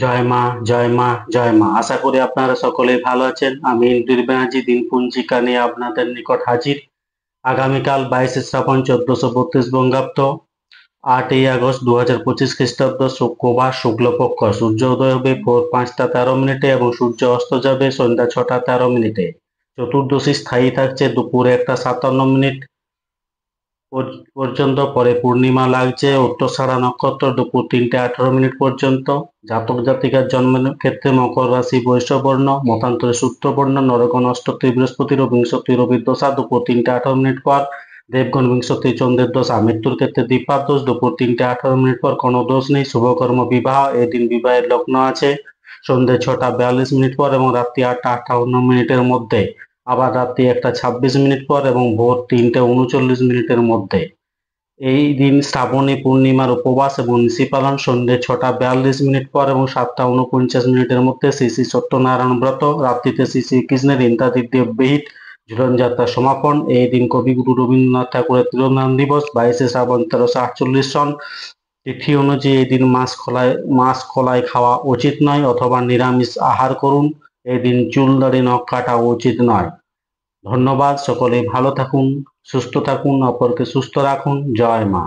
জয় মা, জয় মা, জয় মা। আশা করি আপনারা সকলেই ভালো আছেন। আমি ইন্দ্রির ব্যানার্জি দিন পঞ্জিকা নিয়ে আপনাদের নিকট হাজির। আগামীকাল 22শে শ্রাবণ 1432 বঙ্গাব্দ, 8ই আগস্ট 2025 খ্রিস্টাব্দ, শুক্রবার, শুক্লপক্ষ। সূর্য উদয় হবে ভোর 5টা 13 মিনিটে এবং সূর্য অস্ত যাবে সন্ধ্যা 6টা 13 মিনিটে। চতুর্দশী স্থায়ী থাকছে দুপুর 1টা 57 মিনিট পর্যন্ত, পরে পূর্ণিমা লাগছে উত্তরসাড়া নক্ষত্র দুপুর 3টে 18 মিনিট পর্যন্ত। জাতক জাতিকার জন্মের ক্ষেত্রে মকর রাশি, বৈশ্যবর্ণ, মতান্তরে সূত্রবর্ণ, নরগণ অষ্টত্রী বৃহস্পতির ও বিংশতি রবির দশা দুপুর 3টে 18 মিনিট পর, দেবগণ বিংশতি চন্দ্রের দশা। মৃত্যুর ক্ষেত্রে দীপার দোষ দুপুর 3টে 18 মিনিট পর, কোনো দোষ নেই। শুভকর্ম বিবাহ, এদিন বিবাহের লগ্ন আছে সন্ধ্যে 6টা 42 মিনিট পর এবং রাত্রি 8টা 58 মিনিটের মধ্যে, আবার রাত্রি 1টা 26 মিনিট পর এবং ভোর 3টে 39 মিনিটের মধ্যে। এই দিন শ্রাবণী পূর্ণিমার উপবাস এবং নিশি পালন সন্ধ্যে 6টা 42 মিনিট পর এবং 7টা 49 মিনিটের মধ্যে। শ্রী শ্রী সত্যনারায়ণ ব্রত, রাত্রিতে শ্রী শ্রীকৃষ্ণের ইন্দ্রাদিত্য বিহিত ঝুলনযাত্রা সমাপন। এই দিন কবিগুরু রবীন্দ্রনাথ ঠাকুরের তিরোধান দিবস, 22শে শ্রাবণ 1348 সন। তিথি অনুযায়ী এই দিন মাছ কলাই খাওয়া উচিত নয় অথবা নিরামিষ আহার করুন। এই দিন চুল দাড়ি নখ কাটা উচিত নয়। ধন্যবাদ। সকলেই ভালো থাকুন, সুস্থ থাকুন, অপরকে সুস্থ রাখুন। জয় মা।